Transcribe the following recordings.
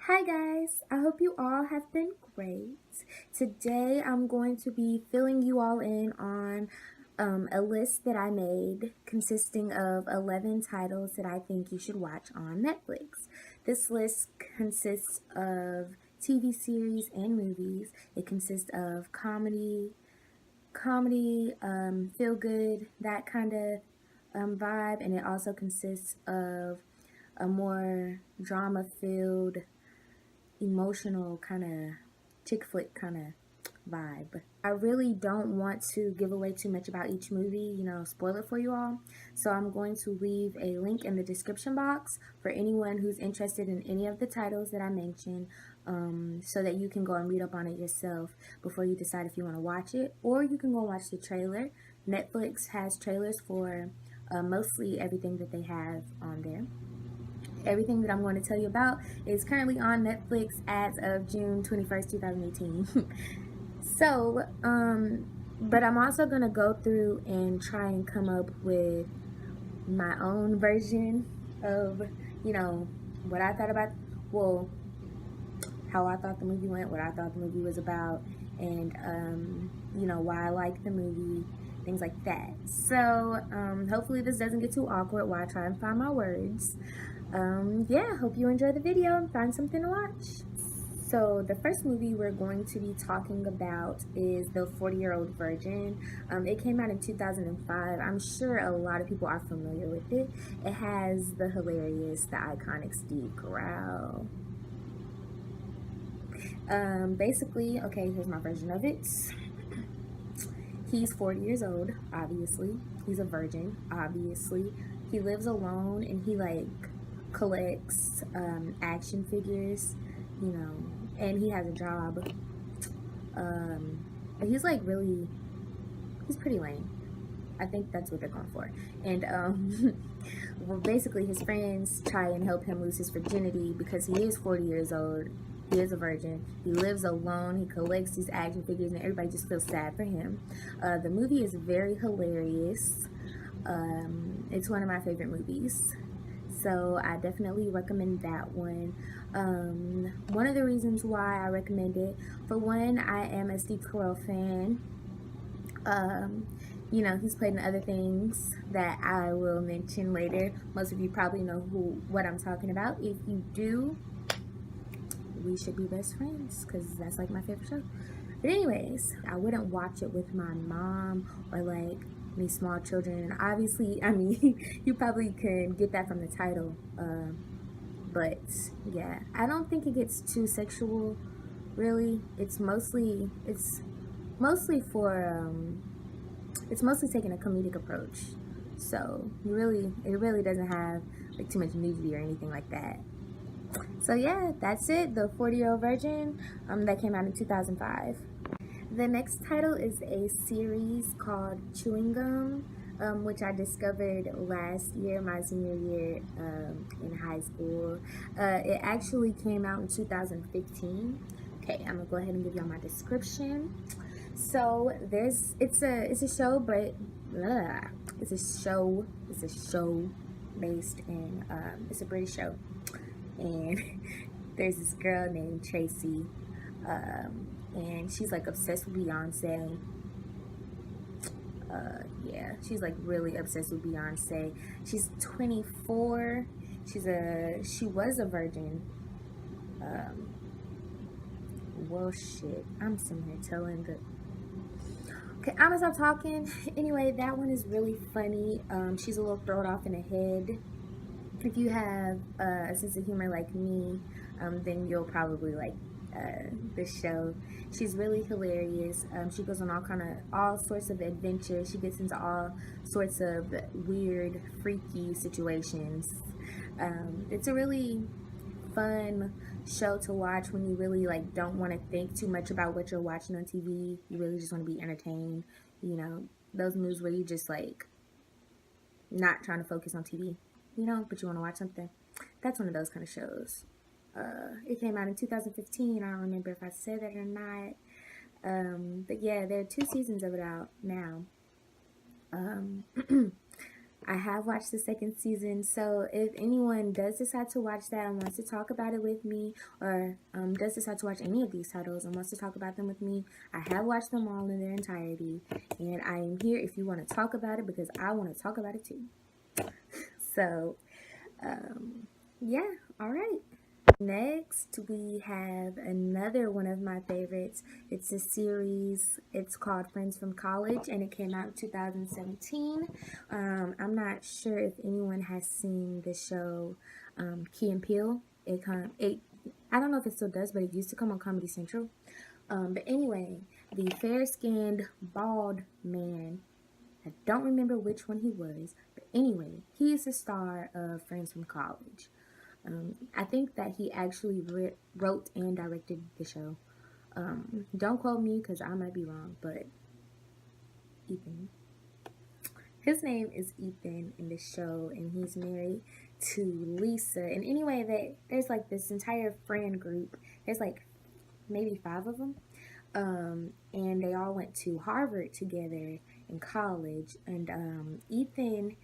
Hi guys, I hope you all have been great. Today I'm going to be filling you all in on a list that I made consisting of 11 titles that I think you should watch on Netflix. This list consists of TV series and movies. It consists of comedy, feel good, that kind of vibe, and it also consists of a more drama filled emotional kind of chick flick kind of vibe. I really don't want to give away too much about each movie, spoil it for you all. So I'm going to leave a link in the description box for anyone who's interested in any of the titles that I mentioned, so that you can go and read up on it yourself before you decide if you want to watch it, or you can go watch the trailer. Netflix has trailers for mostly everything that they have on there. Everything that I'm going to tell you about is currently on Netflix as of June 21st, 2018. But I'm also going to go through and try and come up with my own version of, you know, what I thought about, well, how I thought the movie went, what I thought the movie was about, and, why I liked the movie, things like that. So, hopefully this doesn't get too awkward while I try and find my words. Yeah, hope you enjoy the video and find something to watch. So the first movie we're going to be talking about is The 40-Year-Old Virgin. It came out in 2005. I'm sure a lot of people are familiar with it. It has the hilarious, the iconic Steve Carell. Basically, okay, here's my version of it. He's 40 years old, obviously. He's a virgin, obviously. He lives alone and he collects action figures, and he has a job. But he's pretty lame. I think that's what they're going for. And well, basically his friends try and help him lose his virginity because he is 40 years old. He is a virgin. He lives alone. He collects these action figures, and everybody just feels sad for him. The movie is very hilarious. It's one of my favorite movies, so I definitely recommend that one. One of the reasons why I recommend it, for one, I am a Steve Carell fan. He's played in other things that I will mention later. Most of you probably know what I'm talking about. If you do, we should be best friends because that's like my favorite show. But anyways, I wouldn't watch it with my mom or like any small children. Obviously, I mean, you probably can get that from the title. But yeah, I don't think it gets too sexual. Really, it's mostly taking a comedic approach. So it really doesn't have like too much nudity or anything like that. So yeah, that's it. The 40-Year-Old Virgin, that came out in 2005. The next title is a series called Chewing Gum, which I discovered last year, my senior year in high school. It actually came out in 2015. Okay, I'm gonna go ahead and give y'all my description. So it's a show, but it's a show based in it's a British show, and there's this girl named Tracy, and she's like obsessed with Beyonce. Yeah, she's like really obsessed with Beyonce. She's 24. She was a virgin. Um, well, shit. I'm sitting here telling the. Okay, I'm gonna stop talking. Anyway, that one is really funny. She's a little thrown off in the head. If you have a sense of humor like me, then you'll probably like this show. She's really hilarious. She goes on all sorts of adventures. She gets into all sorts of weird, freaky situations. It's a really fun show to watch when you really like don't want to think too much about what you're watching on TV. You really just want to be entertained. Those movies where you just like not trying to focus on TV, but you want to watch something. That's one of those kind of shows. It came out in 2015. I don't remember if I said that or not. But yeah, there are 2 seasons of it out now. I have watched the second season, so if anyone does decide to watch that and wants to talk about it with me, or does decide to watch any of these titles and wants to talk about them with me, I have watched them all in their entirety, and I am here if you want to talk about it, because I want to talk about it too. So, yeah, all right. Next, we have another one of my favorites. It's a series. It's called Friends from College, and it came out in 2017. I'm not sure if anyone has seen the show Key and Peele. I don't know if it still does, but it used to come on Comedy Central. But anyway, the fair-skinned, bald man, I don't remember which one he was, but anyway, he is the star of Friends from College. I think that he actually wrote and directed the show. Don't quote me because I might be wrong, but Ethan. His name is Ethan in the show, and he's married to Lisa. And anyway, there's like this entire friend group. There's like maybe 5 of them. And they all went to Harvard together in college. And Ethan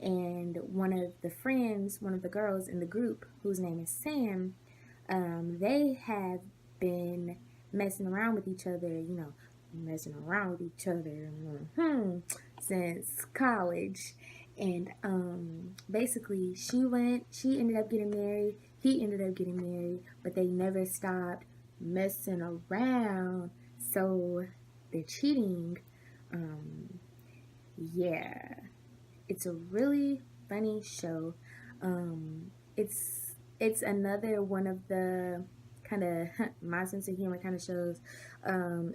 and one of the friends, one of the girls in the group, whose name is Sam, they have been messing around with each other, since college. And basically, she ended up getting married, he ended up getting married, but they never stopped messing around, so they're cheating. Yeah, it's a really funny show. It's another one of the kind of my sense of humor kind of shows.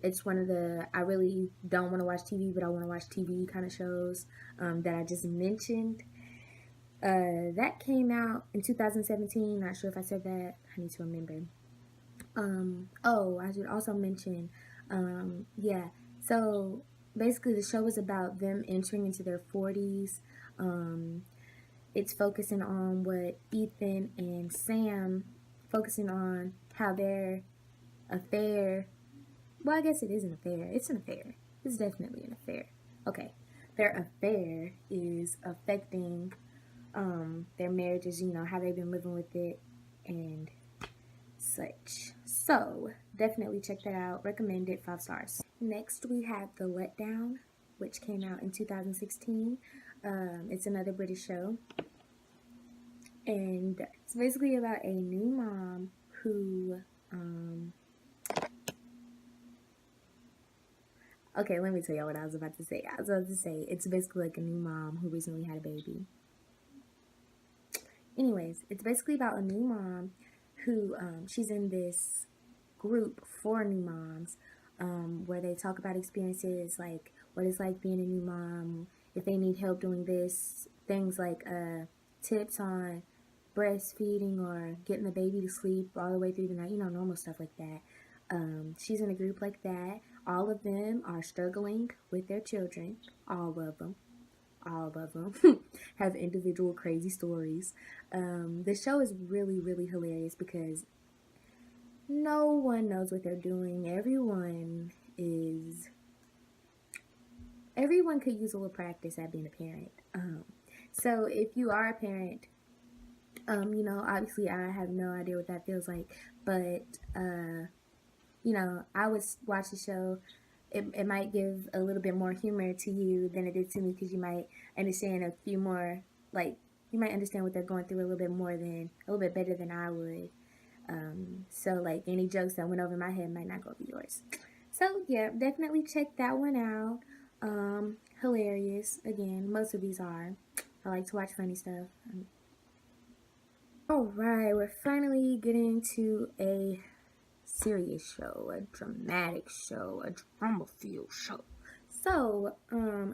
It's one of the I really don't want to watch TV, but I want to watch TV kind of shows that I just mentioned. That came out in 2017. Not sure if I said that. I need to remember. I should also mention, yeah. So basically, the show is about them entering into their 40s. It's focusing on what Ethan and Sam, focusing on how their affair, well, I guess it is an affair. It's an affair. It's definitely an affair. Okay. Their affair is affecting their marriages, how they've been living with it and such. So, definitely check that out. Recommend it, 5 stars. Next, we have The Letdown, which came out in 2016. It's another British show. And it's basically about a new mom who, okay, let me tell y'all what I was about to say. I was about to say, it's basically like a new mom who recently had a baby. Anyways, it's basically about a new mom who, she's in this group for new moms, where they talk about experiences like what it's like being a new mom, if they need help doing this, things like tips on breastfeeding or getting the baby to sleep all the way through the night, normal stuff like that. She's in a group like that. All of them are struggling with their children. All of them have individual crazy stories. The show is really, really hilarious because no one knows what they're doing. Everyone could use a little practice at being a parent. So if you are a parent, obviously I have no idea what that feels like, but I would watch the show. It might give a little bit more humor to you than it did to me, because you might understand a few more, like, you might understand what they're going through a little bit better than I would. So like any jokes that went over my head might not go over yours. So yeah, definitely check that one out. Hilarious. Again, most of these are. I like to watch funny stuff. Alright, we're finally getting to a serious show, a dramatic show, a drama-filled show. So,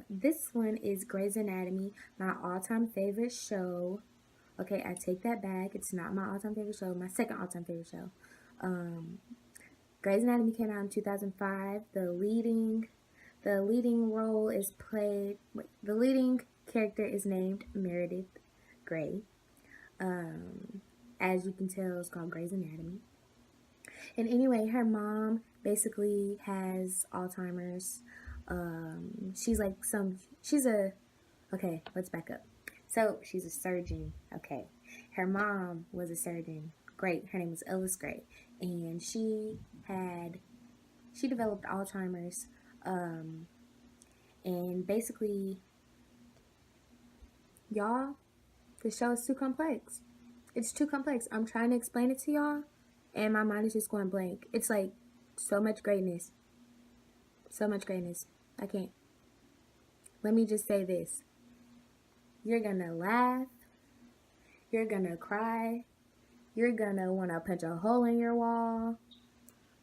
this one is Grey's Anatomy, my all-time favorite show. Okay, I take that back. It's not my all-time favorite show. My second all-time favorite show. Grey's Anatomy came out in 2005. The leading role is played. The leading character is named Meredith Grey. As you can tell, it's called Grey's Anatomy. And anyway, her mom basically has Alzheimer's. Okay, let's back up. So she's a surgeon. Okay. Her mom was a surgeon. Great. Her name was Ellis Gray. And she developed Alzheimer's. And basically, y'all, the show is too complex. It's too complex. I'm trying to explain it to y'all, and my mind is just going blank. It's like so much greatness. So much greatness. I can't. Let me just say this. You're gonna laugh. You're gonna cry. You're gonna wanna punch a hole in your wall.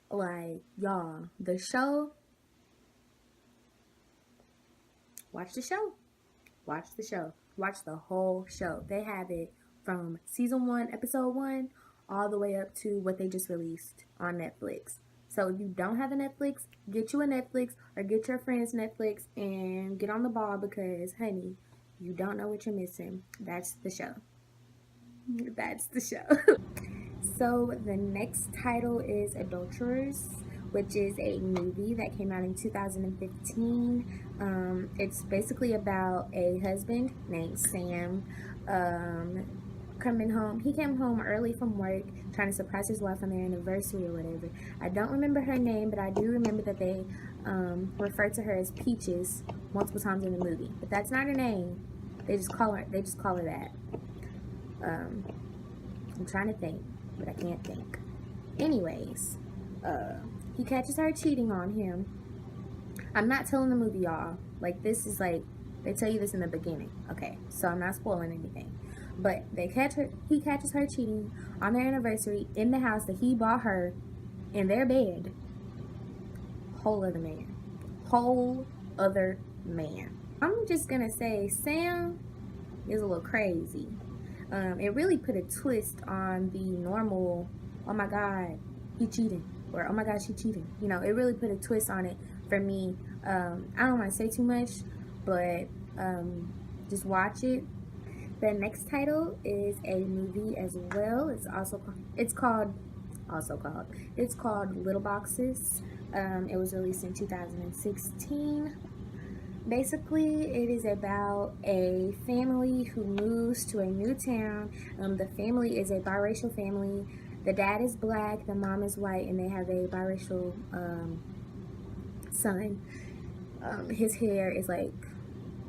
Like, y'all, the show. Watch the show. Watch the show. Watch the whole show. They have it from season 1, episode 1, all the way up to what they just released on Netflix. So if you don't have a Netflix, get you a Netflix or get your friends Netflix and get on the ball because, honey, you don't know what you're missing. That's the show. That's the show. So the next title is Adulterers, which is a movie that came out in 2015. It's basically about a husband named Sam coming home. He came home early from work trying to surprise his wife on their anniversary or whatever. I don't remember her name, but I do remember that they refer to her as Peaches multiple times in the movie. But that's not her name. They just call her that. I'm trying to think, but I can't think. Anyways, he catches her cheating on him. I'm not telling the movie, y'all. Like, this is like, they tell you this in the beginning. Okay, so I'm not spoiling anything. But he catches her cheating on their anniversary in the house that he bought her in their bed. Whole other man. Whole other man. I'm just gonna say Sam is a little crazy. It really put a twist on the normal, oh my God, he cheating, or oh my God, she cheating. You know, it really put a twist on it for me. I don't want to say too much, but just watch it. The next title is a movie as well. It's called Little Boxes. It was released in 2016. Basically, it is about a family who moves to a new town. The family is a biracial family. The dad is black, the mom is white, and they have a biracial son. His hair is like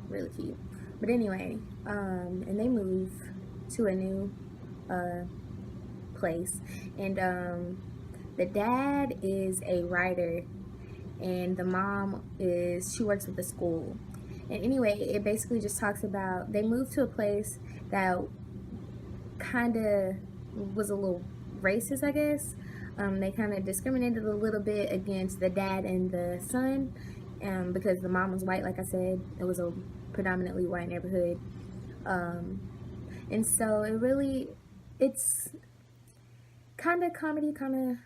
really cute. But anyway, and they move to a new place. And the dad is a writer, and the mom she works at the school. And anyway, it basically just talks about they moved to a place that kind of was a little racist, I guess. They kind of discriminated a little bit against the dad and the son, because the mom was white, like I said. It was a predominantly white neighborhood. And so it's kind of comedy, kind of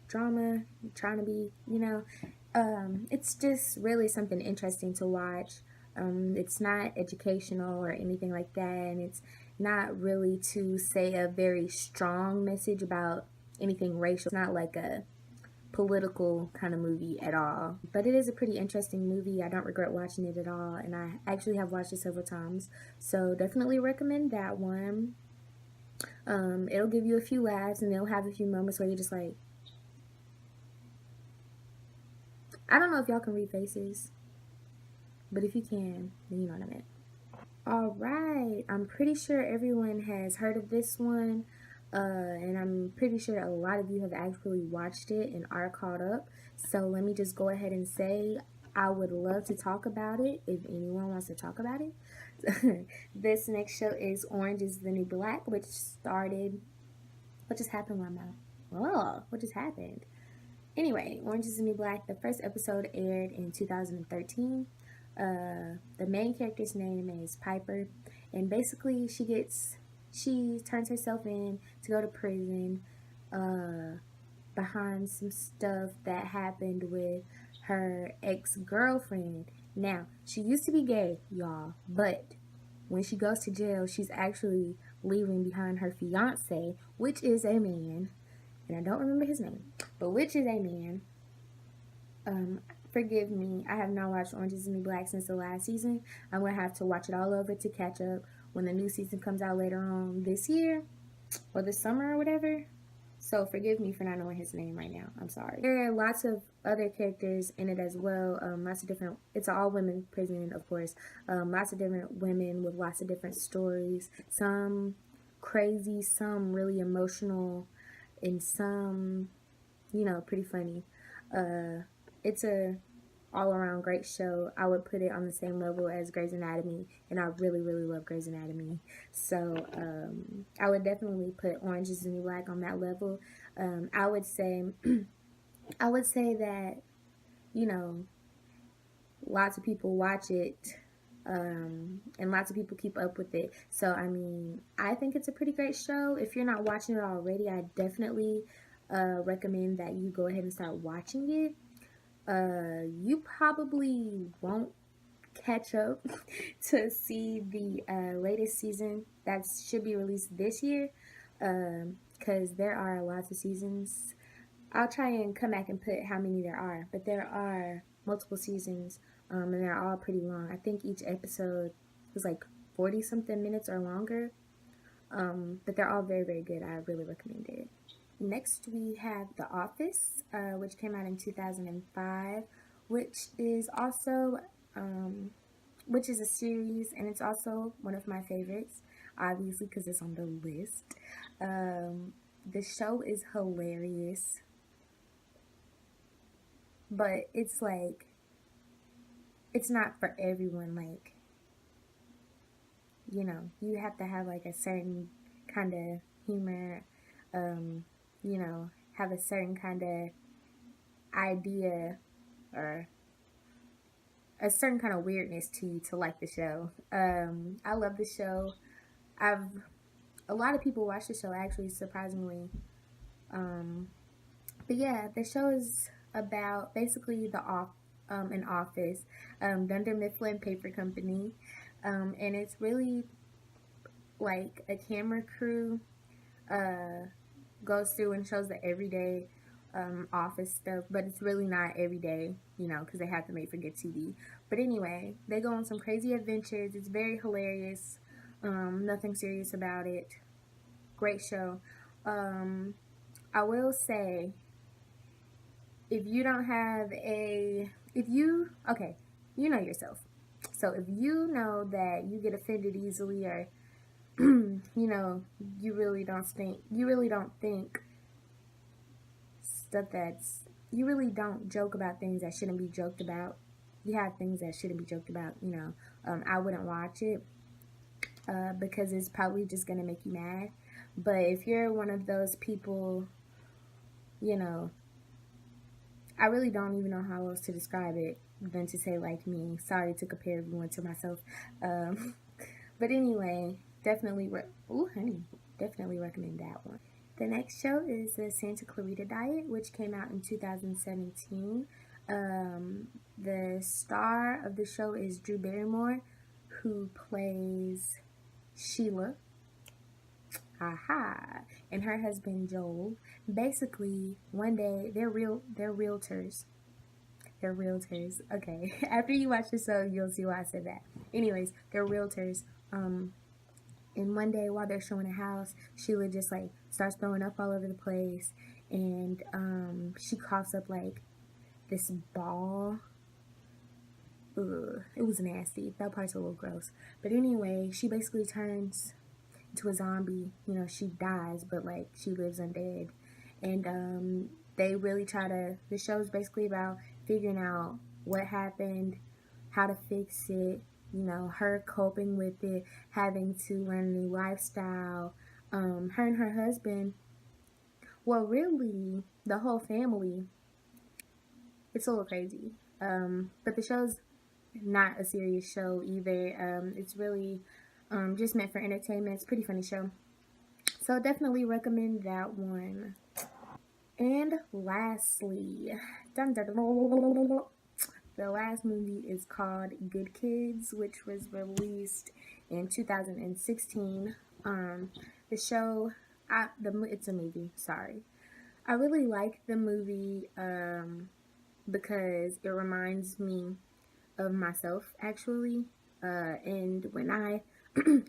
drama, trying to be, it's just really something interesting to watch. It's not educational or anything like that, and it's not really to say a very strong message about anything racial. It's not like a political kind of movie at all, but it is a pretty interesting movie. I don't regret watching it at all, and I actually have watched it several times, so definitely recommend that one. It'll give you a few laughs, and it'll have a few moments where you're just like, I don't know if y'all can read faces, but if you can, then you know what I meant. Alright, I'm pretty sure everyone has heard of this one, and I'm pretty sure a lot of you have actually watched it and are caught up. So let me just go ahead and say I would love to talk about it if anyone wants to talk about it. This next show is Orange is the New Black, which started... What just happened with my mouth? Oh, what just happened? Anyway, Orange is the New Black, the first episode aired in 2013. The main character's name is Piper, and basically she turns herself in to go to prison behind some stuff that happened with her ex-girlfriend. Now, she used to be gay, y'all, but when she goes to jail, she's actually leaving behind her fiance, which is a man, and I don't remember his name, but which is a man. Forgive me, I have not watched Orange is the New Black since the last season. I'm going to have to watch it all over to catch up when the new season comes out later on this year or this summer or whatever. So forgive me for not knowing his name right now. I'm sorry. There are lots of other characters in it as well. Lots of different. It's an all women prison, of course. Lots of different women with lots of different stories. Some crazy, some really emotional, and some, pretty funny. It's a all around great show. I would put it on the same level as Grey's Anatomy, and I really, really love Grey's Anatomy. So I would definitely put Orange Is the New Black on that level. I would say, I would say that lots of people watch it, and lots of people keep up with it. So I mean, I think it's a pretty great show. If you're not watching it already, I definitely recommend that you go ahead and start watching it. You probably won't catch up to see the latest season that should be released this year, because there are lots of seasons. I'll try and come back and put how many there are, but there are multiple seasons, and they're all pretty long. I think each episode was like 40 something minutes or longer, but they're all very, very good. I really recommend it. Next, we have The Office, which came out in 2005, which is also, which is a series, and it's also one of my favorites, obviously, because it's on the list. The show is hilarious, but it's like, it's not for everyone. Like, you have to have like a certain kind of humor, have a certain kind of idea or a certain kind of weirdness to you to like the show. I love the show. A lot of people watch the show, actually, surprisingly. But yeah, the show is about basically an office, Dunder Mifflin Paper Company, and it's really like a camera crew goes through and shows the everyday office stuff, but it's really not every day, because they have to make for good TV. But anyway, they go on some crazy adventures. It's very hilarious. Nothing serious about it. Great show. I will say, if you don't have okay, you know yourself. So if you know that you get offended easily, or you really don't think stuff you really don't joke about things that shouldn't be joked about. You have things that shouldn't be joked about, I wouldn't watch it, because it's probably just gonna make you mad. But if you're one of those people, I really don't even know how else to describe it than to say like me. Sorry to compare everyone to myself. But anyway, definitely definitely recommend that one. The next show is the Santa Clarita Diet, which came out in 2017. The star of the show is Drew Barrymore, who plays Sheila. Aha. And her husband Joel. Basically, one day they're realtors. They're realtors. Okay. After you watch the show, you'll see why I said that. Anyways, they're realtors. And one day while they're showing a house, Sheila just like starts throwing up all over the place, and she coughs up like this ball. Ugh, it was nasty. That part's a little gross. But anyway, she basically turns into a zombie. She dies, but like she lives undead. And they really the show's basically about figuring out what happened, how to fix it, her coping with it, having to learn a new lifestyle. Her and her husband, well, really, the whole family, it's a little crazy. But the show's not a serious show either. It's really just meant for entertainment. It's a pretty funny show. So definitely recommend that one. And lastly, the last movie is called Good Kids, which was released in 2016. The show, it's a movie. Sorry, I really like the movie because it reminds me of myself, actually. And when I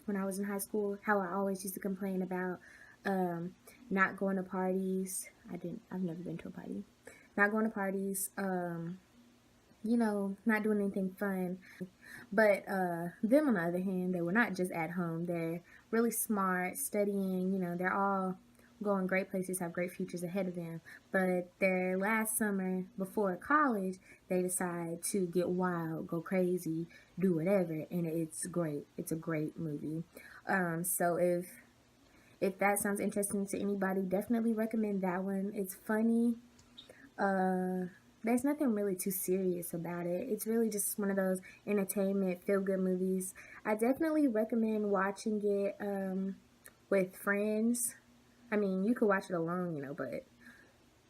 when I was in high school, how I always used to complain about um, not going to parties. I've never been to a party. Not going to parties, not doing anything fun. But them, on the other hand, they were not just at home. They're really smart, studying, they're all going great places, have great futures ahead of them. But their last summer before college, they decide to get wild, go crazy, do whatever, and it's great. It's a great movie. So if that sounds interesting to anybody, definitely recommend that one. It's funny. Uh, there's nothing really too serious about it. It's really just one of those entertainment, feel good movies. I definitely recommend watching it with friends. I mean, you could watch it alone, but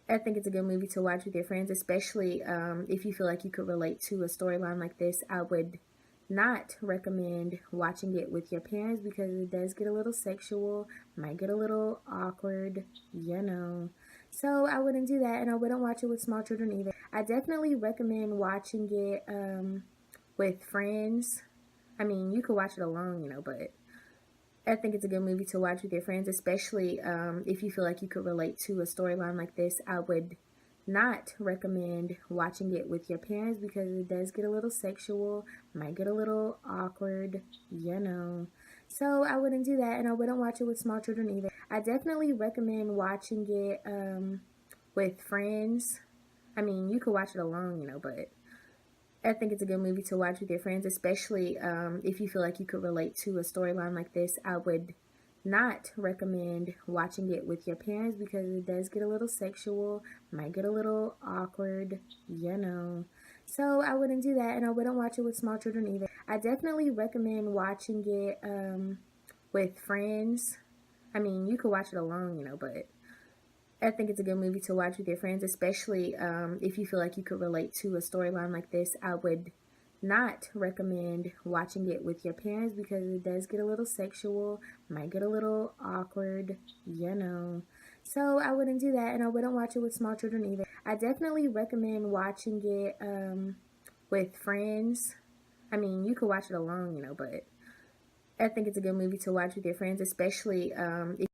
I think it's a good movie to watch with your friends, especially if you feel like you could relate to a storyline like this. I would not recommend watching it with your parents because it does get a little sexual, might get a little awkward. So I wouldn't do that, and I wouldn't watch it with small children either. I definitely recommend watching it with friends. I mean, you could watch it alone, but I think it's a good movie to watch with your friends, especially if you feel like you could relate to a storyline like this. I would not recommend watching it with your parents because it does get a little sexual, might get a little awkward. So I wouldn't do that, and I wouldn't watch it with small children either. I definitely recommend watching it with friends. I mean, you could watch it alone, but I think it's a good movie to watch with your friends, especially if you feel like you could relate to a storyline like this. I would not recommend watching it with your parents because it does get a little sexual, might get a little awkward. So I wouldn't do that, and I wouldn't watch it with small children either. I definitely recommend watching it with friends. I mean, you could watch it alone, but I think it's a good movie to watch with your friends, especially if you feel like you could relate to a storyline like this. I would not recommend watching it with your parents because it does get a little sexual, might get a little awkward. So I wouldn't do that, and I wouldn't watch it with small children either. I definitely recommend watching it with friends. I mean, you could watch it alone, but I think it's a good movie to watch with your friends, especially if